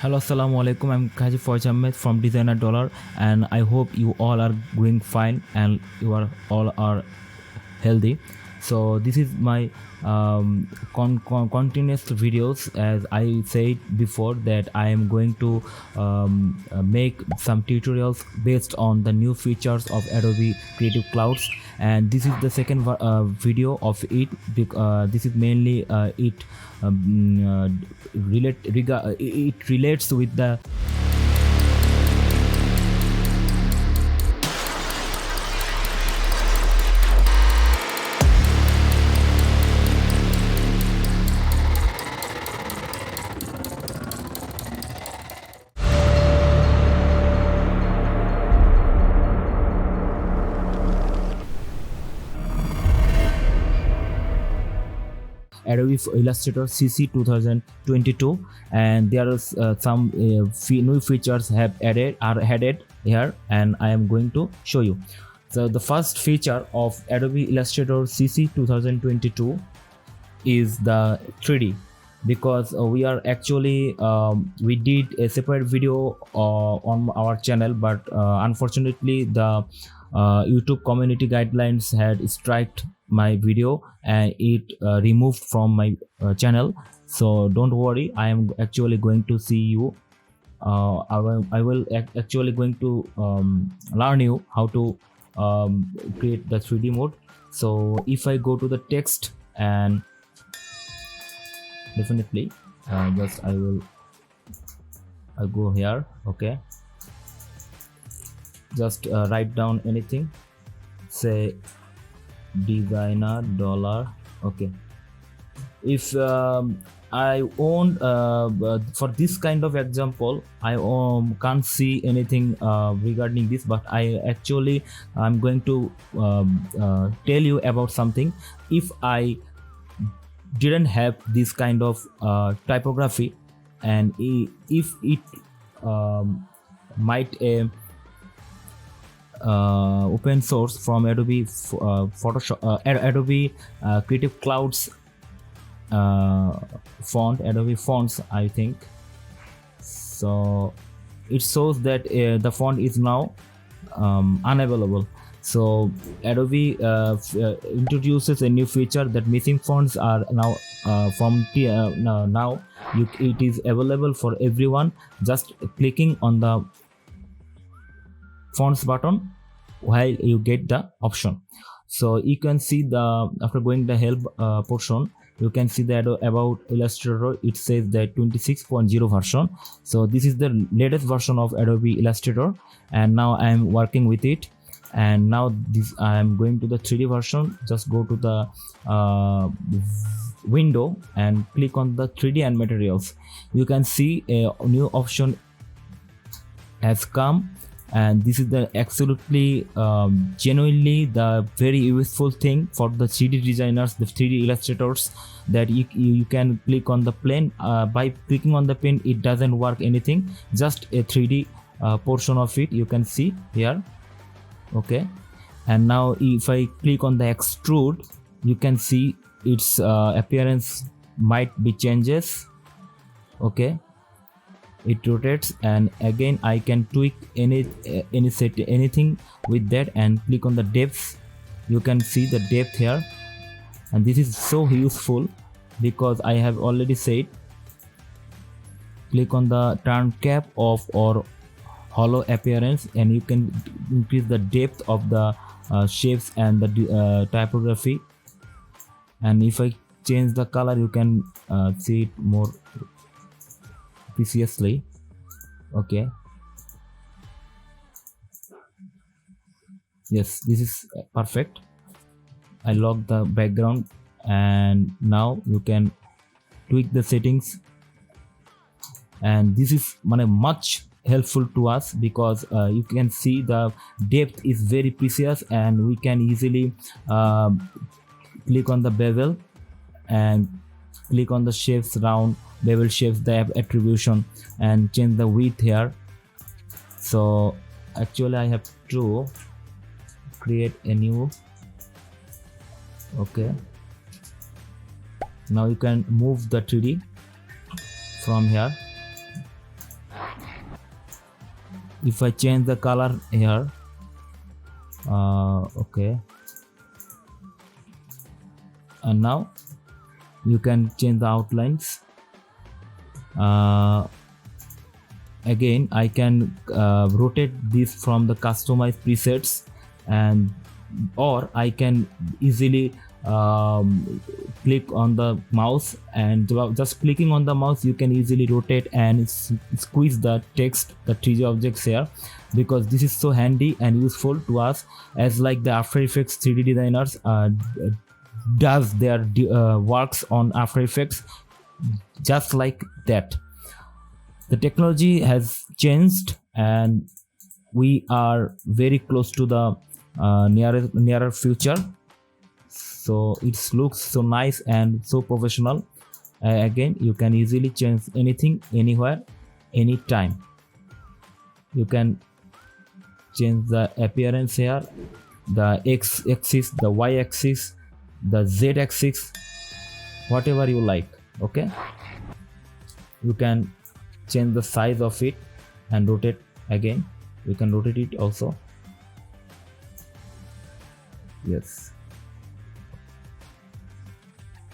Hello, assalamu alaikum. I'm Kazi Ahmed from Designer Dollar, and I hope you all are doing fine and you are all are healthy. So this is my continuous videos. As I said before, that I am going to make some tutorials based on the new features of Adobe Creative Clouds, and this is the second video of it. This is mainly it relates with the Adobe Illustrator CC 2022, and there are some new features are added here, and I am going to show you. So the first feature of Adobe Illustrator CC 2022 is the 3D, because we are actually we did a separate video on our channel, but unfortunately the YouTube community guidelines had striked my video and it removed from my channel. So don't worry, I am actually going to see you. I will actually going to learn you how to create the 3D mode. So if I go to the text, and definitely just I go here. Okay, just write down anything, say designer dollar. Okay, if I own for this kind of example, I can't see anything regarding this, but I'm going to tell you about something. If I didn't have this kind of typography, and if it might open source from Adobe Photoshop, Adobe Creative Clouds font, Adobe fonts, I think. So it shows that the font is now unavailable. So Adobe introduces a new feature that missing fonts are now now it is available for everyone. Just clicking on the fonts button while you get the option. So you can see the after going the help portion, you can see that about Illustrator it says that 26.0 version. So this is the latest version of Adobe Illustrator, and now I am working with it. And now this I am going to the 3D version. Just go to the window and click on the 3D and materials. You can see a new option has come, and this is the absolutely genuinely the very useful thing for the 3D designers, the 3D illustrators, that you can click on the plane. By clicking on the plane, it doesn't work anything, just a 3D portion of it you can see here. Okay, and now if I click on the extrude, you can see its appearance might be changes. Okay, it rotates, and again I can tweak anything with that, and click on the depth. You can see the depth here, and this is so useful because I have already said click on the turn cap off or hollow appearance, and you can increase the depth of the shapes and the typography. And if I change the color, you can see it more preciously. Okay, yes, this is perfect. I lock the background, and now you can tweak the settings, and this is much helpful to us because you can see the depth is very precious, and we can easily click on the bevel and click on the shapes, round bevel shapes, the attribution, and change the width here. So actually I have to create a new. Okay, now you can move the 3D from here. if I change the color here, okay, and now you can change the outlines. Again, I can rotate this from the customized presets, and or I can easily click on the mouse, and just clicking on the mouse you can easily rotate and squeeze the text, the 3D objects here, because this is so handy and useful to us, as like the After Effects 3D designers does their works on After Effects just like that. The technology has changed and we are very close to the nearer future. So it looks so nice and so professional. Again, you can easily change anything, anywhere, anytime. You can change the appearance here, the x-axis, the y-axis, the z-axis, whatever you like. Okay, you can change the size of it and rotate. Again, you can rotate it also. Yes,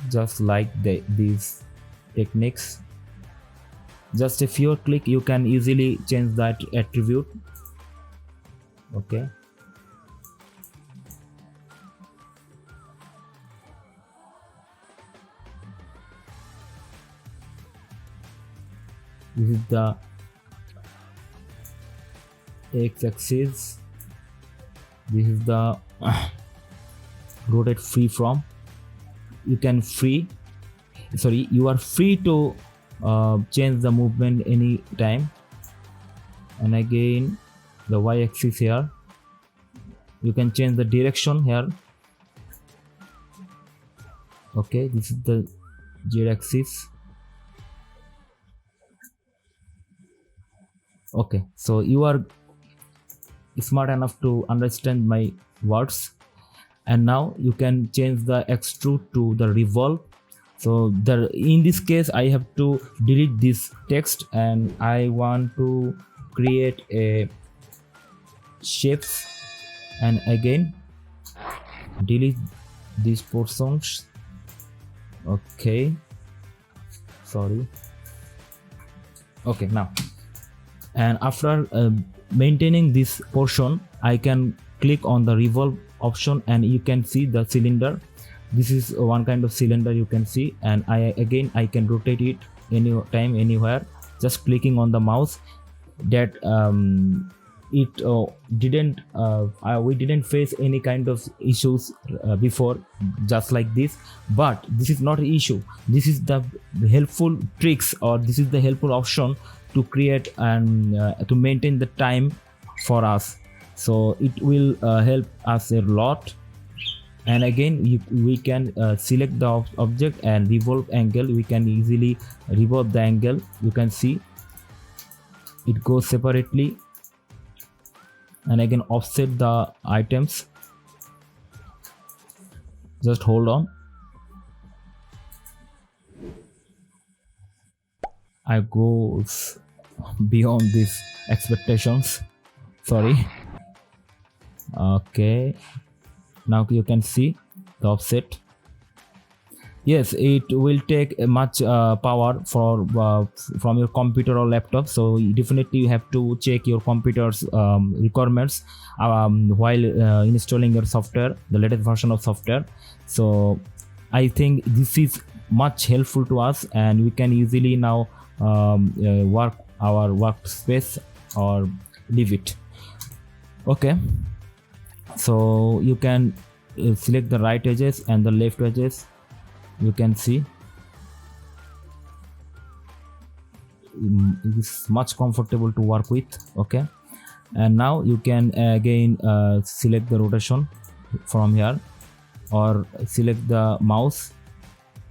just like these techniques. Just a few click you can easily change that attribute. Okay, this is the x-axis, this is the rotate free from. You are free to change the movement any time. And again, the y-axis here, you can change the direction here. Okay, this is the z-axis. Okay, so you are smart enough to understand my words. And now you can change the extrude to the revolve. So in this case I have to delete this text and I want to create a shapes, and again delete these portions. Okay, sorry. Okay, now, and after maintaining this portion, I can click on the revolve option and you can see the cylinder. This is one kind of cylinder you can see, and I can rotate it anytime, anywhere, just clicking on the mouse. That we didn't face any kind of issues before, just like this. But this is not an issue. This is the helpful tricks, or this is the helpful option to create and to maintain the time for us. So it will help us a lot. And again, we can select the object and revolve angle. We can easily revolve the angle. You can see it goes separately. And again, offset the items. Just hold on. I go beyond these expectations. Sorry. Okay, now you can see the offset. Yes, it will take much power from your computer or laptop, so definitely you have to check your computer's requirements while installing your software, the latest version of software. So I think this is much helpful to us, and we can easily now work our workspace or leave it. Okay, so you can select the right edges and the left edges. You can see it is much comfortable to work with. Okay, and now you can again select the rotation from here, or select the mouse.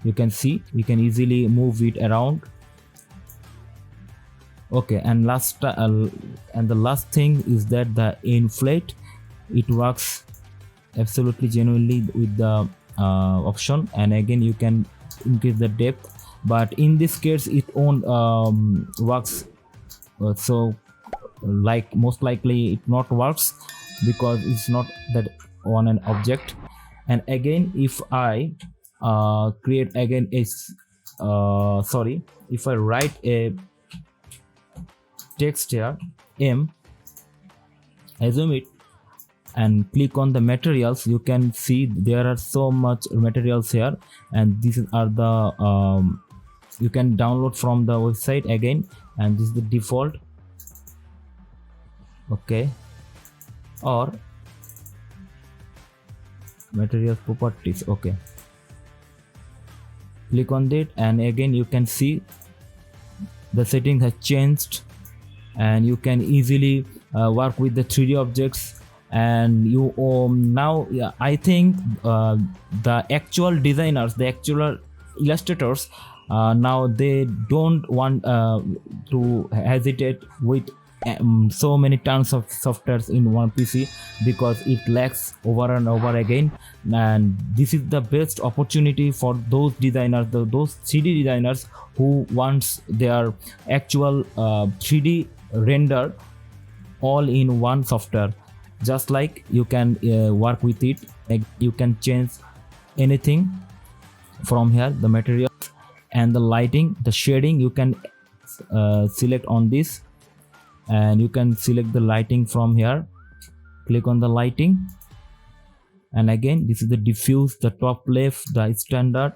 You can see we can easily move it around. Okay, and the last thing is that the inflate, it works absolutely genuinely with the option. And again, you can increase the depth, but in this case it won't works so like most likely it not works because it's not that on an object. And again, if I create again a sorry, if I write a text here, M, assume it, and click on the materials, you can see there are so much materials here, and these are the you can download from the website again, and this is the default. Okay, or materials properties. Okay, click on it, and again you can see the settings has changed, and you can easily work with the 3D objects. And you now, yeah, I think the actual designers, the actual illustrators, now they don't want to hesitate with so many tons of softwares in one PC, because it lacks over and over again. And this is the best opportunity for those designers, those 3D designers who wants their actual 3D render all in one software. Just like you can work with it, like you can change anything from here, the materials and the lighting, the shading, you can select on this, and you can select the lighting from here. Click on the lighting, and again this is the diffuse, the top left, the standard.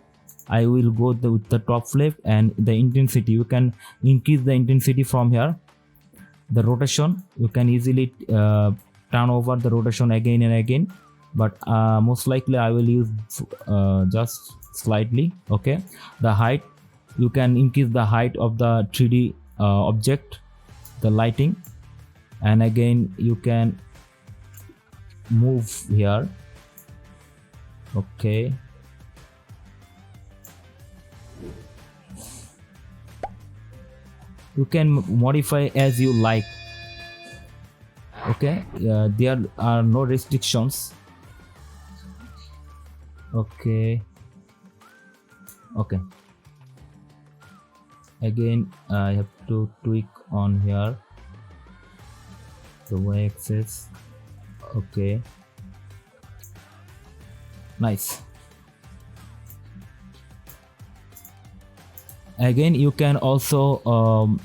I will go with the top left. And the intensity, you can increase the intensity from here. The rotation, you can easily turn over the rotation again and again, but most likely I will use just slightly. Okay, the height, you can increase the height of the 3D object, the lighting, and again you can move here. Okay, you can modify as you like. Okay, there are no restrictions. Okay, again I have to tweak on here the y-axis. Okay, nice. Again you can also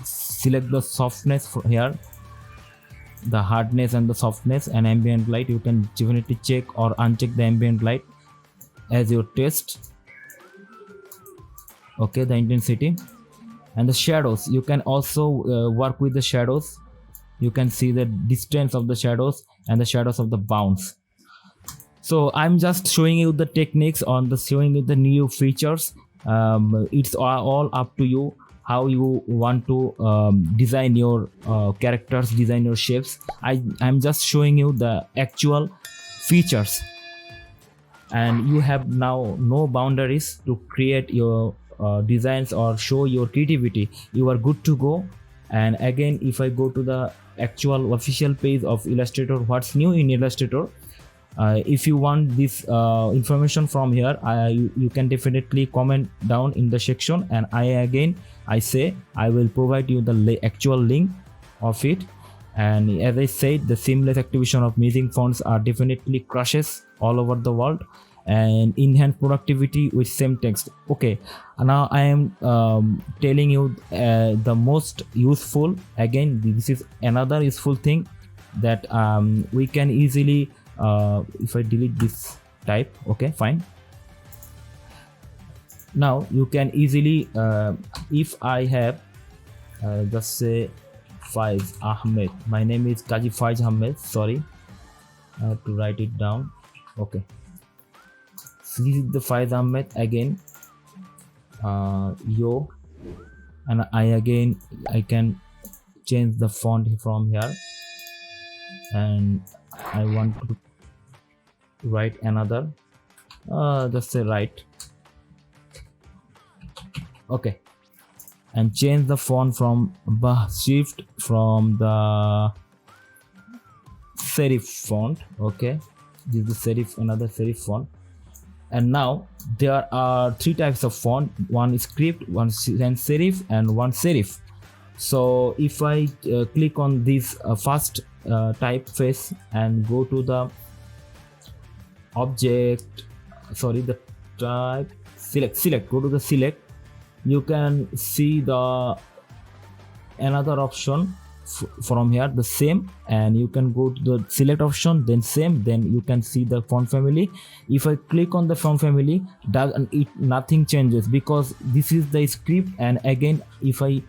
select the softness from here, the hardness and the softness, and ambient light. You can definitely check or uncheck the ambient light as your taste. Okay, the intensity and the shadows, you can also work with the shadows. You can see the distance of the shadows and the shadows of the bounds. So I'm just showing you the techniques on the showing you the new features. It's all up to you how you want to design your characters, design your shapes. I'm just showing you the actual features, and you have now no boundaries to create your designs or show your creativity. You are good to go. And again, if I go to the actual official page of Illustrator, what's new in Illustrator, if you want this information from here, you can definitely comment down in the section, and I say I will provide you the actual link of it. And as I said, the seamless activation of amazing fonts are definitely crushes all over the world and enhance productivity with same text. Okay, now I am telling you the most useful. Again, this is another useful thing that we can easily if I delete this type. Okay, fine. Now you can easily if I have just say Faiz Ahmed, my name is Kazi Faiz Ahmed, sorry, I have to write it down. Okay, so this is the Faiz Ahmed. Again yo, and I can change the font from here, and I want to write another just say right. Okay, and change the font from shift from the serif font. Okay, this is the serif, another serif font. And now there are three types of font: one is script, one sans serif, and one serif. So if I click on this first typeface and go to the object, sorry, the type, select, go to the select, you can see the another option from here, the same, and you can go to the select option, then same, then you can see the font family. If I click on the font family, nothing changes because this is the script. And again, if I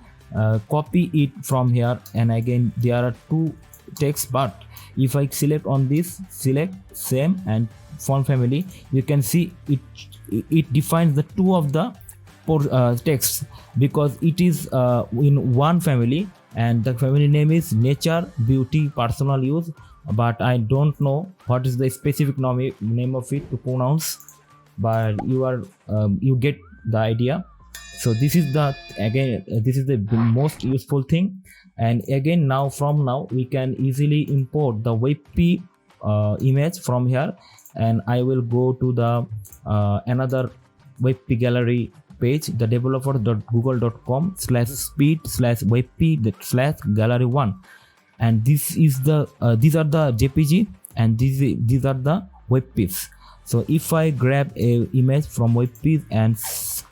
copy it from here, and again there are two text, but if I select on this, select same and font family, you can see it defines the two of the text, because it is in one family, and the family name is nature, beauty, personal use, but I don't know what is the specific name of it to pronounce, but you get the idea. So this is the most useful thing. And again, from now we can easily import the WebP image from here, and I will go to the another WebP gallery page, the developer.google.com/speed/webp/gallery1, and this is the these are the JPG, and these are the WebPs. So if I grab a image from WebP and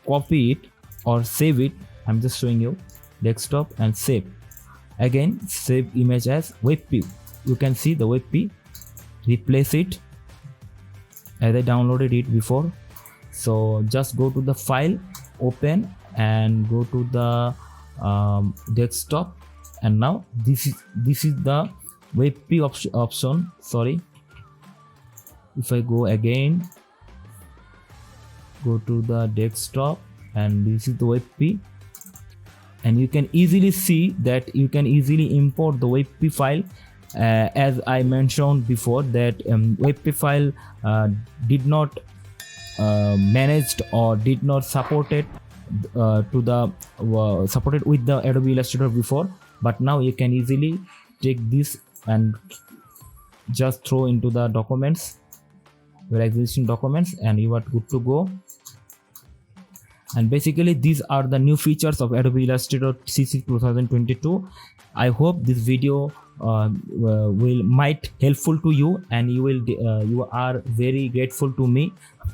copy it or save it, I'm just showing you desktop and save. Again, save image as WebP. You can see the WebP. Replace it as I downloaded it before. So just go to the file, open, and go to the desktop, and now this is the WebP option. Sorry, if I go again, go to the desktop, and this is the WebP, and you can easily see that you can easily import the WebP file. As I mentioned before, that WebP file did not managed or did not supported supported with the Adobe Illustrator before, but now you can easily take this and just throw into the documents, your existing documents, and you are good to go. And basically these are the new features of Adobe Illustrator CC 2022. I hope this video might helpful to you, and you are very grateful to me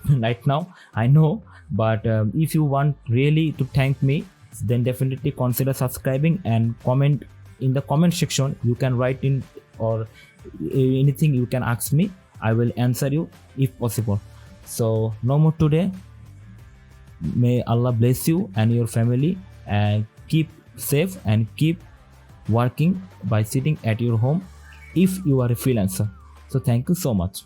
right now, I know, but if you want really to thank me, then definitely consider subscribing and comment in the comment section. You can write in, or anything you can ask me, I will answer you if possible. So no more today. May Allah bless you and your family, and keep safe and keep working by sitting at your home if you are a freelancer. So thank you so much.